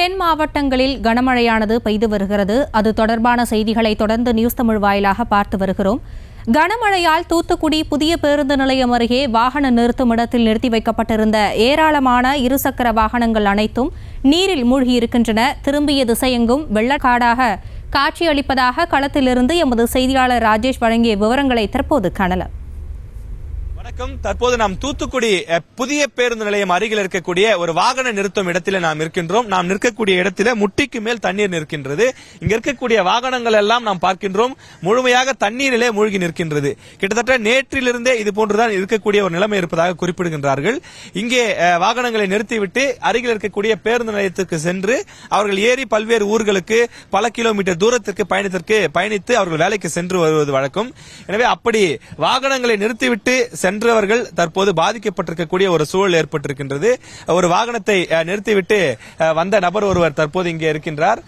தென் மாவட்டங்களில் கனமழையானது பெய்து வருகிறது. அது தொடர்பான செய்திகளை தொடர்ந்து நியூஸ் தமிழ் வாயிலாக பார்த்து வருகிறோம். கனமழையால் தூத்துக்குடி புதிய பேருந்து நிலையம் அருகே வாகன நிறுத்தும் இடத்தில் நிறுத்தி வைக்கப்பட்டிருந்த ஏராளமான இருசக்கர வாகனங்கள் அனைத்தும் நீரில் மூழ்கியிருக்கின்றன. திரும்பிய திசையெங்கும் வெள்ளக்காடாக காட்சியளிப்பதாக களத்திலிருந்து எமது செய்தியாளர் ராஜேஷ் வழங்கிய விவரங்களை தற்போது காணலாம். வணக்கம். தற்போது நாம் தூத்துக்குடி புதிய பேருந்து நிலையம் அருகில் இருக்கக்கூடிய ஒரு வாகன நிறுத்தும் இடத்தில் நாம் இருக்கின்றோம். நாம் நிற்கக்கூடிய இடத்தில முட்டிக்கு மேல் தண்ணீர் நிற்கின்றது. இங்க இருக்கக்கூடிய வாகனங்கள் எல்லாம் நாம் பார்க்கின்றோம் முழுமையாக தண்ணீரிலே மூழ்கி நிற்கின்றது. கிட்டத்தட்ட நேற்றிலிருந்தே இது போன்றுதான் இருக்கக்கூடிய ஒரு நிலைமை இருப்பதாக குறிப்பிடுகின்றார்கள். இங்கே வாகனங்களை நிறுத்திவிட்டு அருகில் இருக்கக்கூடிய பேருந்து நிலையத்துக்கு சென்று அவர்கள் ஏறி பல்வேறு ஊர்களுக்கு பல கிலோமீட்டர் தூரத்திற்கு பயணித்து அவர்கள் வேலைக்கு சென்று வருவது வழக்கம். எனவே அப்படி வாகனங்களை நிறுத்திவிட்டு சென்றவர்கள் தற்போது பாதிக்கப்பட்டிருக்கக்கூடிய ஒரு சூழல் ஏற்பட்டிருக்கின்றது. ஒரு வாகனத்தை நிறுத்திவிட்டு வந்த நபர் ஒருவர் தற்போது இங்கே இருக்கின்றார்.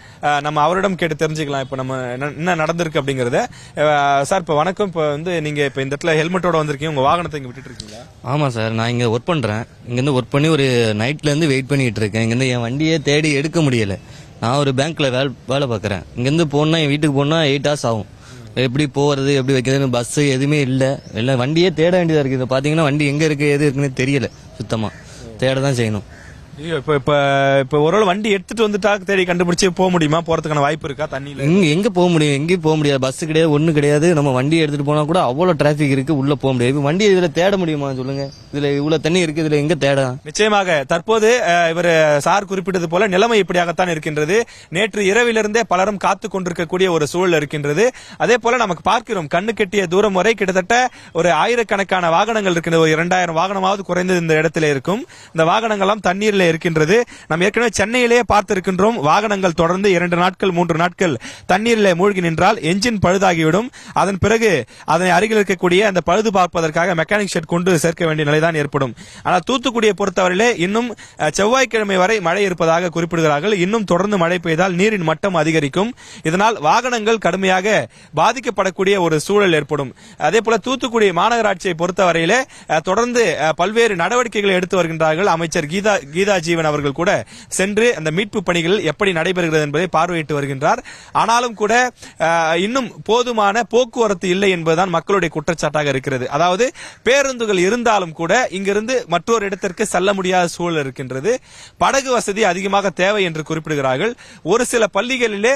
நம்ம அவரிடம் கேட்டு தெரிஞ்சுக்கலாம் இப்ப நம்ம என்ன நடந்திருக்கு அப்படிங்கறத. சார் இப்ப வணக்கம். இப்ப நீங்க இப்ப இந்த இடத்துல ஹெல்மெட்டோட வந்திருக்கீங்க, உங்க வாகனத்தை இங்க விட்டுட்டு இருக்கீங்களா? ஆமா சார், நான் இங்க ஒர்க் பண்றேன். இங்க இருந்து ஒர்க் பண்ணி ஒரு நைட்ல இருந்து வெயிட் பண்ணிட்டு இருக்கேன். இங்க இருந்து என் வண்டியே தேடி எடுக்க முடியல. நான் ஒரு பேங்க்ல வேலை பாக்குறேன். இங்க இருந்து போனா என் வீட்டுக்கு போனா 8 hours ஆகும். எப்படி போறது, எப்படி வைக்கிறது, பஸ் எதுவுமே இல்ல. வண்டியே தேட வேண்டியதா இருக்கு. இதை பாத்தீங்கன்னா வண்டி எங்க இருக்கு எது இருக்குன்னு தெரியல. சுத்தமா தேடதான் செய்யணும். இப்ப ஒரு வண்டி எடுத்துட்டு வந்துட்டா தேடி கண்டுபிடிச்சு போக முடியுமா? போறதுக்கான வாய்ப்பு இருக்கா? தண்ணியில எங்க போக முடியும்? எங்கேயும் போக முடியாது. பஸ் கிடையாது, ஒண்ணு கிடையாது. நம்ம வண்டி எடுத்துட்டு போனா கூட அவ்வளவு டிராபிக் இருக்கு, உள்ள போக முடியாது. வண்டி இதுல தேட முடியுமா சொல்லுங்க? இதுல இவ்வளவு தண்ணி இருக்கு, இதுல எங்க தேட? நிச்சயமாக தற்போது இவர் சார் குறிப்பிட்டது போல நிலைமை இப்படியாகத்தான் இருக்கின்றது. நேற்று இரவிலிருந்தே பலரும் காத்து கொண்டிருக்கக்கூடிய ஒரு சூழல் இருக்கின்றது. அதே போல நமக்கு பார்க்கிறோம் கண்ணு கெட்டிய தூரம் வரை கிட்டத்தட்ட ஒரு ஆயிரக்கணக்கான வாகனங்கள் இருக்கின்றது. ஒரு 2000 வாகனமாவது குறைந்தது இந்த இடத்துல இருக்கும். இந்த வாகனங்கள்லாம் தண்ணீர்ல இருக்கின்றது. நாம் ஏற்கனவே சென்னையிலேயே பார்த்திருக்கின்றோம். வாகனங்கள் தொடர்ந்து 2 நாட்கள் 3 நாட்கள் தண்ணீரிலே மூழ்கி நின்றால் என்ஜின் பழுதாகிவிடும். அதன் பிறகு அதனை அருகில் இருக்கக்கூடிய அந்த பழுது பார்ப்பதற்காக மெக்கானிக் ஷெட் கொண்டு சேர்க்க வேண்டிய நிலைதான் ஏற்படும். ஆனால் தூத்துக்குடியை பொறுத்தவரையிலே இன்னும் செவ்வாய்க்கிழமை வரை மழை இருப்பதாக குறிப்பிடுகிறார்கள். இன்னும் தொடர்ந்து மழை பெய்தால் நீரின் மட்டம் அதிகரிக்கும். இதனால் வாகனங்கள் கடுமையாக பாதிக்கப்படக்கூடிய ஒரு சூழல் ஏற்படும். அதே போல தூத்துக்குடி மாநகராட்சியை பொறுத்தவரையிலே தொடர்ந்து பல்வேறு நடவடிக்கைகளை எடுத்து வருகின்றார்கள். அமைச்சர் கீதா ஜீவன் அவர்கள் கூட சென்று அந்த மீட்பு பணிகள் எப்படி நடைபெறுகிறது என்பதை பார்வையிட்டு வருகின்றார். ஆனாலும் கூட இன்னும் போதுமான போக்குவரத்து இல்லை என்பதுதான் மக்களுடைய குற்றச்சாட்டாக இருக்கிறது. அதாவது பேருந்துகள் இருந்தாலும் கூட இங்கிருந்து மற்றொரு இடத்திற்கு செல்ல முடியாத சூழல் இருக்கின்றது. படகு வசதி அதிகமாக தேவை என்று குறிப்பிடுகிறார்கள். ஒரு சில பள்ளிகளிலே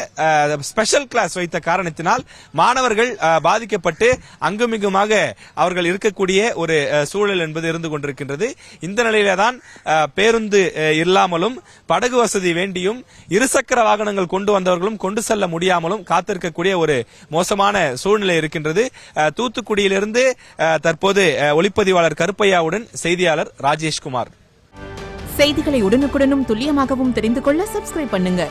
ஸ்பெஷல் கிளாஸ் வைத்த காரணத்தினால் மாணவர்கள் பாதிக்கப்பட்டு அங்குமிங்குமாக அவர்கள் இருக்கக்கூடிய ஒரு சூழல் என்பது இருந்து கொண்டிருக்கின்றது. இந்த நிலையில்தான் பேருந்து இல்லாமலும் படகு வசதி வேண்டியும் இருசக்கர வாகனங்கள் கொண்டு வந்தவர்களும் கொண்டு செல்ல முடியாமலும் காத்திருக்கக்கூடிய ஒரு மோசமான சூழ்நிலை இருக்கின்றது. தூத்துக்குடியிலிருந்து தற்போது ஒளிப்பதிவாளர் கருப்பையாவுடன் செய்தியாளர் ராஜேஷ்குமார். செய்திகளை உடனுக்குடனும் துல்லியமாகவும் தெரிந்து கொள்ள சப்ஸ்கிரைப் பண்ணுங்க.